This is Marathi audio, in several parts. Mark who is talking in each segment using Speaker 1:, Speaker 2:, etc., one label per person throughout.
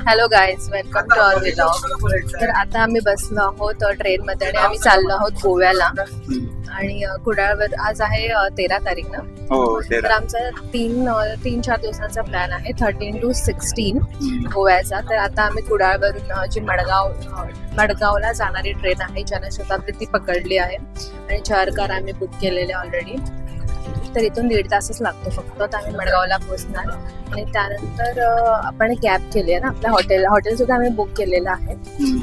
Speaker 1: Hello guys, welcome to our vlog. तर आता आम्ही बसलो आहोत ट्रेनमध्ये आणि आम्ही चाललो आहोत गोव्याला. आणि कुडाळवर आज आहे 13 तारीख ना.
Speaker 2: हो
Speaker 1: तर आमचा 3-4 दिवसांचा प्लॅन आहे, 13 to 16 गोव्याचा. तर आता आम्ही कुडाळवरून जी मडगावला जाणारी ट्रेन आहे जनशताब्दी ती पकडली आहे आणि 4 कार आम्ही बुक केलेल्या ऑलरेडी. तर इथून 1.5 तासच लागतो फक्त. तर आम्ही मडगावला पोहोचणार आणि त्यानंतर आपण कॅब केली आहे ना, आपल्या हॉटेल सुद्धा आम्ही बुक केलेलं आहे.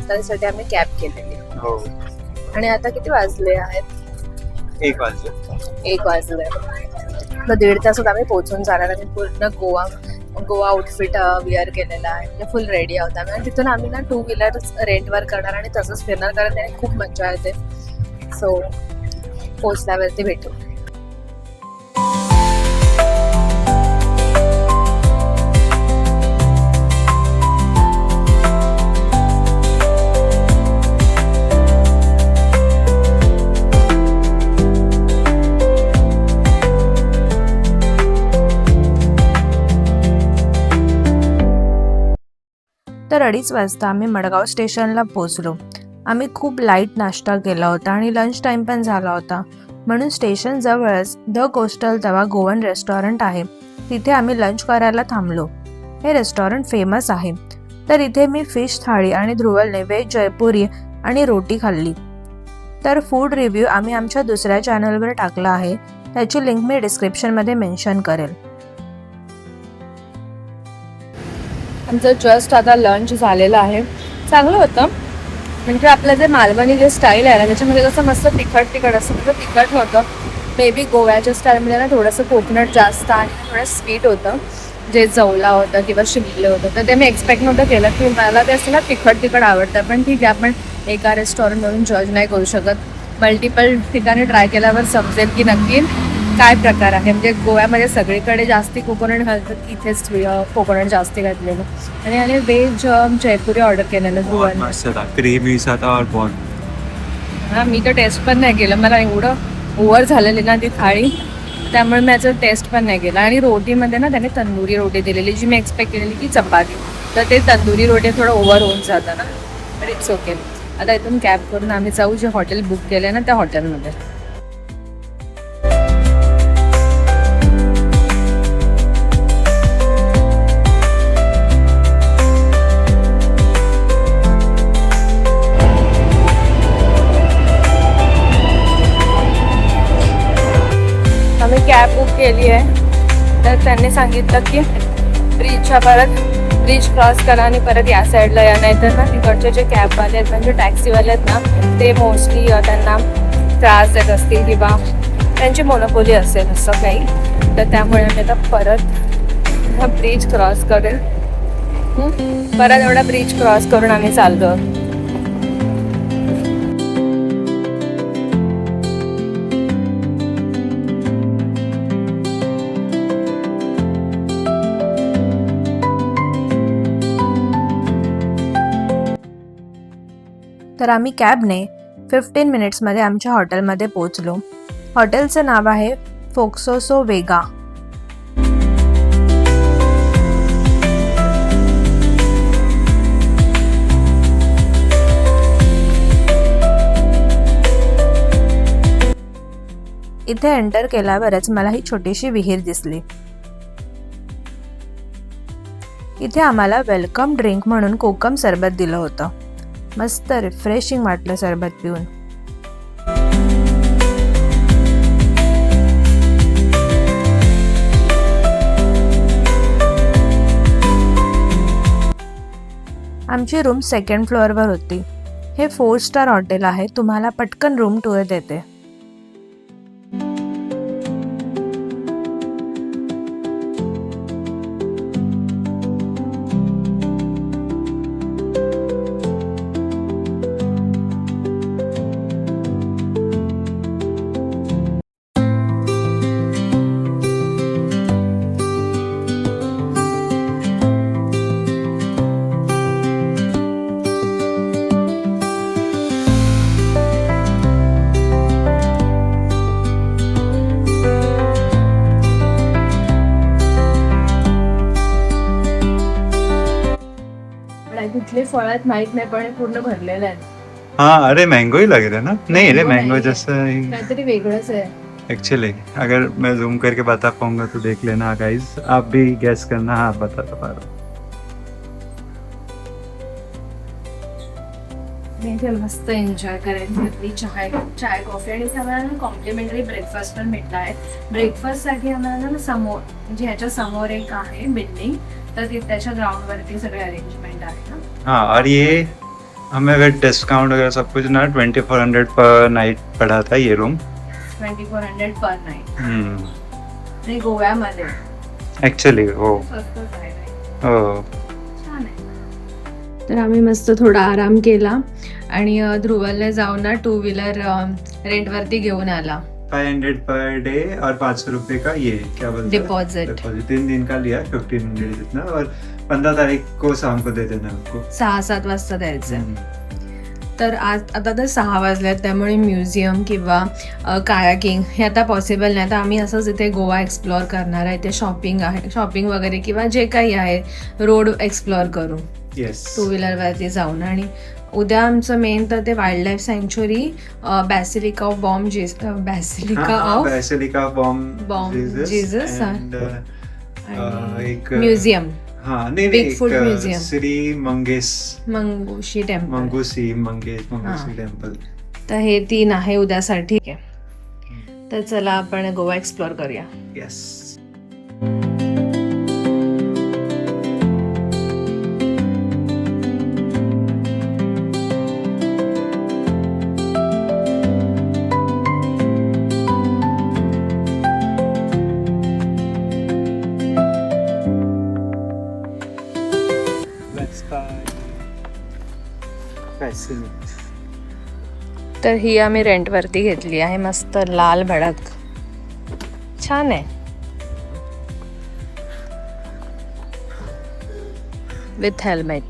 Speaker 1: त्यासाठी आम्ही कॅब केलेली.
Speaker 2: हो.
Speaker 1: आणि आता किती वाजले आहेत?
Speaker 2: 1 वाजले.
Speaker 1: 1 वाजले. तर 1.5 तासात आम्ही पोहोचून जाणार. आणि पूर्ण गोवा आउटफिट वेअर केलेला आहे, म्हणजे फुल रेडी आहोत आम्ही. आणि तिथून आम्ही ना 2 व्हीलर रेंटवर करणार आणि तसंच फिरणार, कारण त्याने खूप मजा येते. सो पोहोचल्यावरती भेटू.
Speaker 3: तर 2:30 वाजता आम्ही मडगाव स्टेशनला पोहोचलो. आम्ही खूप लाईट नाश्ता केला होता आणि लंच टाईम पण झाला होता, म्हणून स्टेशन जवळच द कोस्टल तवा गोवन रेस्टॉरंट आहे, तिथे आम्ही लंच करायला थांबलो. हे रेस्टॉरंट फेमस आहे. तर इथे मी फिश थाळी आणि ध्रुवलने व्हेज जयपुरी आणि रोटी खाल्ली. तर फूड रिव्ह्यू आम्ही आमच्या दुसऱ्या चॅनलवर टाकला आहे, त्याची लिंक मी डिस्क्रिप्शनमध्ये मेन्शन करेल.
Speaker 1: आमचं जस्ट आता लंच झालेलं आहे. चांगलं होतं, म्हणजे आपलं जे मालवणी जे स्टाईल आहे ना, त्याच्यामध्ये कसं मस्त तिखट असं म्हणजे तिखट होतं. मे बी गोव्याच्या स्टाईलमध्ये ना थोडंसं कोकोनट जास्त आणि थोडं स्वीट होतं, जे जवला होतं किंवा शिमले होतं. तर ते मी एक्सपेक्ट नव्हतं केलं, की मला ते असं ना तिखट आवडतं. पण ठीक आहे, आपण एका रेस्टॉरंटवरून जज नाही करू शकत. मल्टिपल ठिकाणी ट्राय केल्यावर समजेल की नक्की काय प्रकार आहे. म्हणजे गोव्यामध्ये सगळीकडे जास्ती कोकोनट घालतात, इथेच कोकोनट जास्ती घातलेलं. आणि व्हेज जयपुरी ऑर्डर केलेलं. हां, मी तर टेस्ट पण नाही केलं, मला एवढं ओव्हर झालेली ना ती थाळी, त्यामुळे मी याचं टेस्ट पण नाही केलं. आणि रोटीमध्ये ना त्याने तंदुरी रोटी दिलेली, जी मी एक्सपेक्ट केलेली की चपाती. तर ते तंदुरी रोटी थोडं ओव्हर होऊन जातं ना, पण इट्स ओके. आता इथून कॅब करून आम्ही जाऊ, जे हॉटेल बुक केलं आहे ना त्या हॉटेलमध्ये. आम्ही कॅब बुक केली आहे. तर त्यांनी सांगितलं की ब्रिज क्रॉस करा आणि परत या साईडला या. नाहीतर ना तिकडचे जे कॅबवाले आहेत, म्हणजे टॅक्सीवाले आहेत ना, ते मोस्टली त्यांना त्रास देत असतील किंवा त्यांची मोनोपोली असेल असं काही. तर त्यामुळे आम्ही आता परत ब्रिज क्रॉस करेल. परत एवढा ब्रिज क्रॉस करून आम्ही चाललो.
Speaker 3: तर आम्ही कॅबने 15 मिनिट्समध्ये आमच्या हॉटेलमध्ये पोहोचलो. हॉटेलचं नाव आहे फोक्सोसो वेगा. इथे एंटर केल्यावरच मला ही छोटीशी विहीर दिसली. इथे आम्हाला वेलकम ड्रिंक म्हणून कोकम सरबत दिलं होतं. मस्त रिफ्रेशिंग वाटलं सरबत पिऊन. आमची रूम 2nd फ्लोअरवर होती. हे 4 स्टार हॉटेल आहे, तुम्हाला पटकन रूम टूर देते.
Speaker 1: पण कुठले फळ आहेत माहित नाही, पण हे पूर्ण भरलेलं आहे.
Speaker 2: हाँ अरे मैंगो ही लग रहा है ना. नहीं रे
Speaker 1: Mango
Speaker 2: मैंगो
Speaker 1: नहीं है.
Speaker 2: जैसा
Speaker 1: काहीतरी वेगळंच आहे.
Speaker 2: एक्चुअली. अगर मैं जूम करके बता पाऊंगा तो देख लेना गाइस. आप भी गैस करना. हाँ बता पा रहा हूँ.
Speaker 1: मी इथे मस्त एन्जॉय करायची आपली चाय कॉफी आणि इथे आम्हाला ना कॉम्प्लिमेंटरी ब्रेकफास्ट पण भेटला आहे. ब्रेकफास्टसाठी आम्हाला ना समोर म्हणजे ह्याच्या समोर एक आहे बिल्डिंग, तर त्याच्या ग्राउंडवरती सगळे अरेंजमेंट आहे ना.
Speaker 2: हाँ और ये हमें विद डिस्काउंट वगैरह सब कुछ ना 2400 पर नाइट पड़ा था ये रूम.
Speaker 1: 2400 पर नाईट. आणि गोव्यामध्ये
Speaker 2: एक्चुअली हो
Speaker 1: स्वस्तच आहे.
Speaker 2: हो.
Speaker 1: छान आहे. तर आम्ही मस्त थोडा आराम केला आणि ध्रुवलने जाऊन ना 2 व्हीलर रेंटवरती घेऊन आला.
Speaker 2: 500 पर डे और 500 रुपए का ये क्या बोलते हैं
Speaker 1: डिपॉझिट.
Speaker 2: डिपॉजिट 3 दिन का लिया 1500 जितना और 15 तारीख को शाम को दे देना आपको.
Speaker 1: 6-7 वाजता द्यायचं. तर आता तर 6 वाजल्यात, त्यामुळे म्युझियम किंवा कायाकिंग हे आता पॉसिबल नाही. आता आम्ही असंच इथे गोवा एक्सप्लोअर करणार आहे. इथे शॉपिंग वगैरे किंवा जे काही आहे रोड एक्सप्लोअर करू
Speaker 2: येस
Speaker 1: 2 व्हीलरवरती जाऊन. आणि उद्या आमचं मेन तर ते wild life sanctuary, basilica of
Speaker 2: basilica
Speaker 1: Bom Jesus
Speaker 2: and एक
Speaker 1: म्युझियम,
Speaker 2: हाँ नहीं
Speaker 1: Bigfoot
Speaker 2: एक
Speaker 1: Museum.
Speaker 2: श्री
Speaker 1: मंगुशी टेम्पल.
Speaker 2: मंगूसी टेम्पल.
Speaker 1: तर हे 3 आहे उद्यासाठी. तर चला आपण गोवा एक्सप्लोअर करूया.
Speaker 2: यस.
Speaker 1: तर ही आम्ही रेंटवरती घेतली आहे. मस्त लाल भडक, छान आहे. With helmet.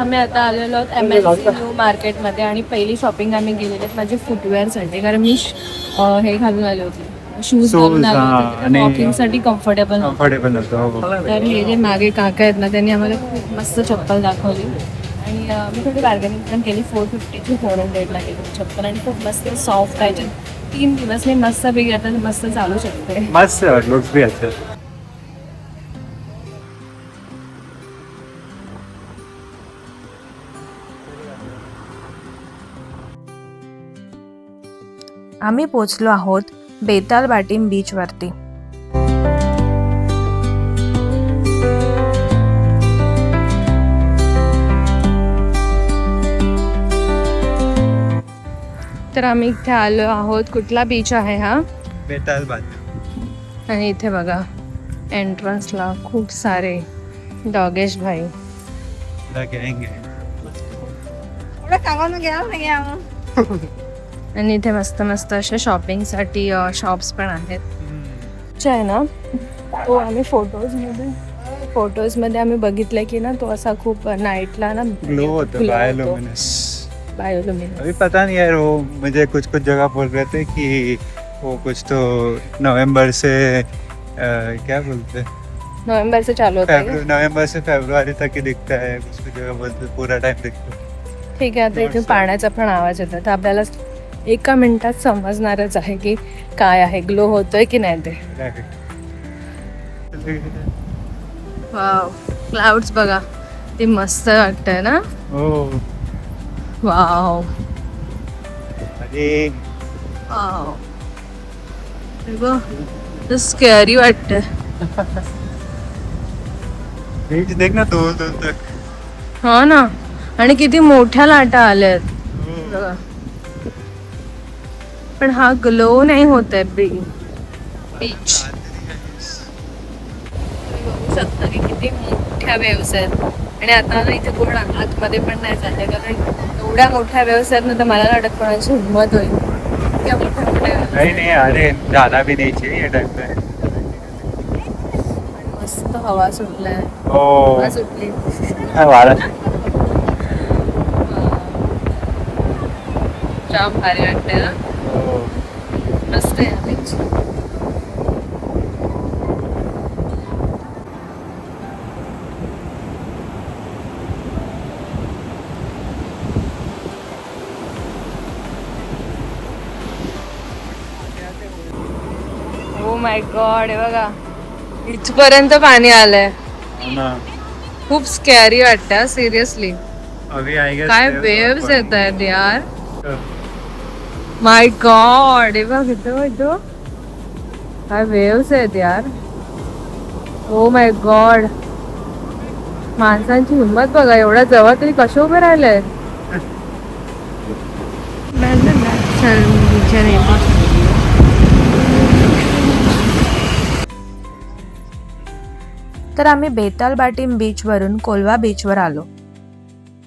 Speaker 1: आम्ही आता आलेलो आहोत MLC न्यू मार्केटमध्ये आणि पहिली शॉपिंग आम्ही गेलेली आहेत माझी फुटवेअरसाठी, कारण मी हे घालून आले होते, शूज घालून आले होते, वॉकिंगसाठी कम्फर्टेबल
Speaker 2: नव्हतं.
Speaker 1: तर हे जे मागे काका आहेत ना त्यांनी आम्हाला खूप मस्त चप्पल दाखवली आणि मी थोडी बार्गेनिंग पण केली. 450 ची 400 ला गेली चप्पल आणि खूप मस्त सॉफ्ट आहे. 3 दिवस मी मस्त पैकी आता मस्त चालू शकते.
Speaker 2: मस्त लुक्स भी अच्छे.
Speaker 3: आम्ही पोचलो आहोत बेताल बाटीम बीचवरती.
Speaker 1: तर आम्ही इथे आलो आहोत. कुठला बीच आहे हा?
Speaker 2: बेताल बाटीम.
Speaker 1: आणि इथे बघा एंट्रन्सला खूप सारे डॉगेश भाई. आणि इथे मस्त मस्त असे शॉपिंगसाठी शॉप्स पण आहेत. आहे ना तो आम्ही फोटोजमध्ये आम्ही बघितलं की ना तो असा खूप नाईटला ना
Speaker 2: ग्लो होता है बायोलुमिनस. अभी पता नहीं यार, वो मुझे कुछ जगह बोल रहे थे कि वो कुछ तो नवंबर से क्या बोलते हैं,
Speaker 1: नोव्हेंबर से चालू होता है.
Speaker 2: नवंबर से फरवरी तक ही दिखता है. कुछ जगह बोलते पूरा टाइम दिखता है.
Speaker 1: ठीक आहे. आता इथे पाण्याचा पण आवाज येतो, तर आपल्याला 1 मिनिटात समजणारच आहे की काय आहे, ग्लो होतोय की नाही ते. वाव, क्लाउड्स बघा, ते मस्त वाटतंय ना. वाव
Speaker 2: अरे
Speaker 1: वाव, स्कॅरी वाटतंय.
Speaker 2: बीच देख ना दूर दूर तक.
Speaker 1: हो ना, आणि किती मोठ्या लाटा आल्यात बघा. पण हा ग्लो नाही होत आहे बीच. बघू शकता की किती मोठ्या वेव्स आहेत. आणि आता ना इथे कोण आतमध्ये पण नाही चालले, कारण एवढ्या मोठ्या व्यवसायात ना तर मला नाही वाटत कोणाची हिंमत होईल इतक्या मोठ्या मोठ्या
Speaker 2: नहीं नहीं, अरे जाना भी नहीं चाहिए ये टाइम पे.
Speaker 1: मस्त हवा सुटलाय,
Speaker 2: ओ
Speaker 1: हवा सुटली.
Speaker 2: वारा.
Speaker 1: जाम भारी वाटते ना, मस्त आहे हा बीच. ओ माय गॉड, हे बघा इथपर्यंत पाणी आलंय. खूप स्कॅरी वाटतं सिरियसली.
Speaker 2: अभी आई गेस
Speaker 1: काय वेव्स येत आहेत यार. माय गॉड, हे बघ इथं काय वेव्स आहेत यार. ओ माय गॉड, माणसांची हिंमत बघा, एवढ्या जवळ तरी कसे उभे राहिले.
Speaker 3: तर आम्ही बेतालबाटीम बीचवरून कोलवा बीचवर आलो.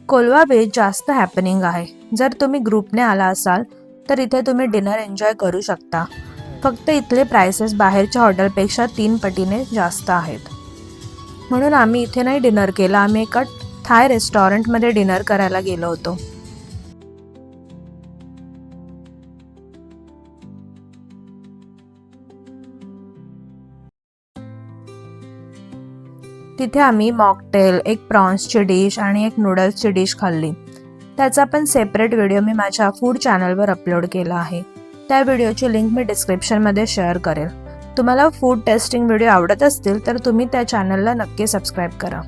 Speaker 3: कोलवा बीच जास्त हॅपनिंग आहे. जर तुम्ही ग्रुपने आला असाल तर इथे तुम्ही डिनर एन्जॉय करू शकता. फक्त इथले प्राइसेस बाहेरच्या हॉटेलपेक्षा 3 पटीने जास्त आहेत. म्हणून आम्ही इथे नाही डिनर केला, आम्ही एका थाय रेस्टॉरंटमध्ये डिनर करायला गेलो होतो. तिथे आम्ही मॉकटेल, एक प्रॉन्सची डिश आणि एक नूडल्सची डिश खाल्ली. त्याचा पण सेपरेट व्हिडिओ मी माझ्या फूड चॅनलवर अपलोड केला आहे. त्या व्हिडिओची लिंक मी डिस्क्रिप्शनमध्ये शेअर करेल. तुम्हाला फूड टेस्टिंग व्हिडिओ आवडत असतील तर तुम्ही त्या चॅनलला नक्की सबस्क्राईब करा.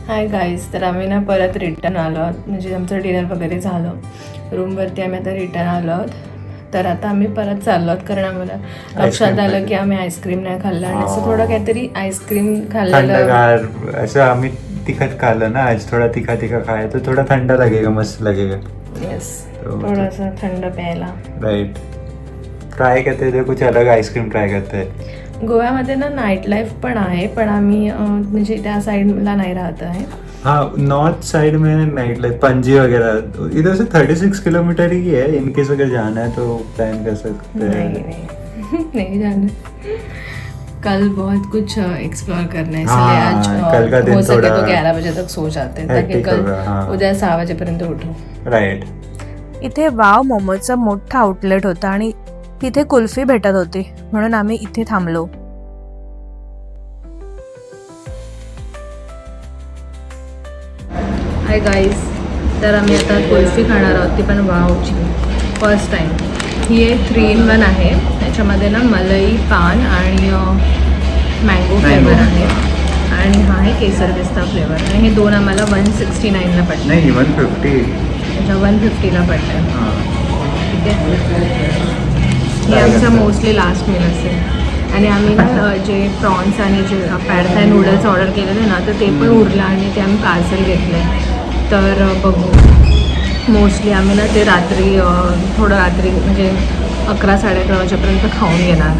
Speaker 1: हाय गाईज, तर आम्ही ना परत रिटर्न आलो आहोत, म्हणजे आमचं डिनर वगैरे झालं. रूमवरती आम्ही आता रिटर्न आलो आहोत. तर आता आम्ही परत चाललो आहोत, कारण आम्हाला लक्षात आलं की आम्ही आईस्क्रीम नाही खाल्लं आणि असं थोडं काहीतरी आईस्क्रीम खाल्लेलं.
Speaker 2: ठंडगार ऐसा हमें तीखा खाला ना आज, थोड़ा तीखा तीखा खाया तो थोड़ा ठंडा लगेगा, मस्त लगेगा.
Speaker 1: येस, थोडंसं थंड प्यायला.
Speaker 2: राइट. ट्राय करते थे कुछ अलग आइसक्रीम ट्राय करते हैं.
Speaker 1: गोव्यामध्ये ना नाईट लाईफ पण आहे, पण आम्ही म्हणजे त्या साईडला नाही राहत आहे.
Speaker 2: हाँ, नॉर्थ साइड में नाइट लाइफ पणजी वगैरह इधर से 36 किलोमीटर ही है. इनकेस अगर जाना है तो प्लान कर सकते हैं.
Speaker 1: नहीं जाना. कल बहुत कुछ एक्सप्लोर करना है,
Speaker 2: हाँ,
Speaker 1: इसलिए आज
Speaker 2: कल का दिन
Speaker 1: हो सके
Speaker 2: थोड़ा
Speaker 1: तो 11 बजे तक सो जाते हैं, ताकि
Speaker 2: hectic
Speaker 1: कल
Speaker 2: होगा, हाँ.
Speaker 1: उद्या 6 वाजेपर्यंत उठू.
Speaker 2: राइट.
Speaker 3: इथे वाव मोमोचं मोठं आउटलेट होतं आणि तिथे कुल्फी भेटत होती, म्हणून आम्ही इथे थांबलो.
Speaker 1: हाय गाईज, तर आम्ही आता कुल्फी खाणार आहोत, ती पण वावची फर्स्ट टाईम. ही एक 3-in-1 आहे. त्याच्यामध्ये ना मलाई, पान आणि मँगो फ्लेवर आहे, आणि हा आहे केसर पिस्ता फ्लेवर. आणि हे दोन आम्हाला 169ला पडले.
Speaker 2: नहीं 150.
Speaker 1: त्याच्या 150ला पडलं.
Speaker 2: हाँ.
Speaker 1: ठीक आहे, हे आमचा मोस्टली लास्ट मील असेल. आणि आम्ही ना जे प्रॉन्स आणि जे पॅड थाय नूडल्स ऑर्डर केलेले ना, तर ते पण उरलं आणि ते आम्ही पार्सल घेतले. तर बघू, मोस्टली आम्ही ना ते रात्री थोडं रात्री म्हणजे 11-11:30 वाजेपर्यंत खाऊन घेणार,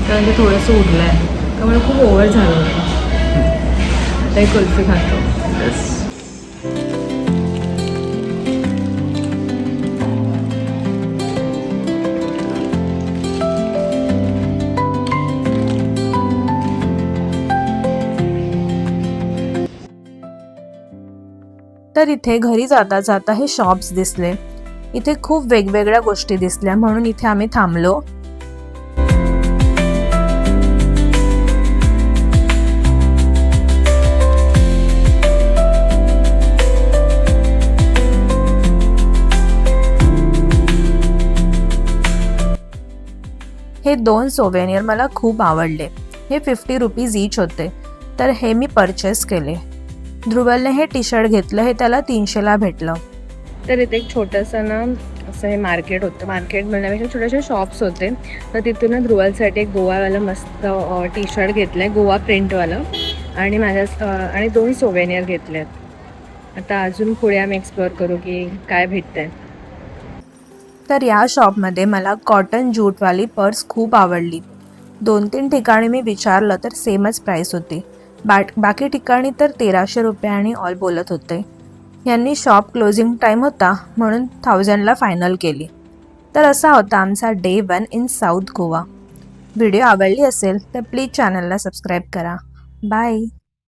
Speaker 1: कारण ते थोडंसं उरलं आहे, त्यामुळे खूप ओव्हर झालं होतं. आता एक कुल्फी खातो.
Speaker 2: Yes.
Speaker 3: तर इथे घरी जाता जाता हे शॉप्स दिसले. इथे खूप वेगवेगळ्या गोष्टी दिसल्या, म्हणून इथे आम्ही थांबलो. हे 2 सोवेनियर मला खूप आवडले. हे 50 रुपीज ईच होते, तर हे मी परचेस केले. ध्रुवलने हे टी शर्ट घेतलं, हे त्याला 300ला भेटलं.
Speaker 1: तर इथे एक छोटंसं ना असं हे मार्केट होतं. मार्केट म्हणण्यापेक्षा छोटेसे शॉप्स होते. तर तिथून ना ध्रुवलसाठी एक गोवावाला मस्त टी शर्ट घेतलं आहे, गोवा प्रिंटवालं, आणि आणि 2 सोवेनियर घेतले आहेत. आता अजून पुढे आम्ही एक्सप्लोअर करू की काय भेटतंय.
Speaker 3: तर या शॉपमध्ये मला कॉटन ज्यूटवाली पर्स खूप आवडली. 2-3 ठिकाणी मी विचारलं तर सेमच प्राईस होती. बाकी ठिकाणी तर 1300 रुपये आणि ऑल बोलत होते. यांनी शॉप क्लोजिंग टाईम होता म्हणून 1000ला फायनल केली. तर असा होता आमचा day 1 in south Goa. Video आवडली असेल तर प्लीज चॅनलला सबस्क्राईब करा. बाय.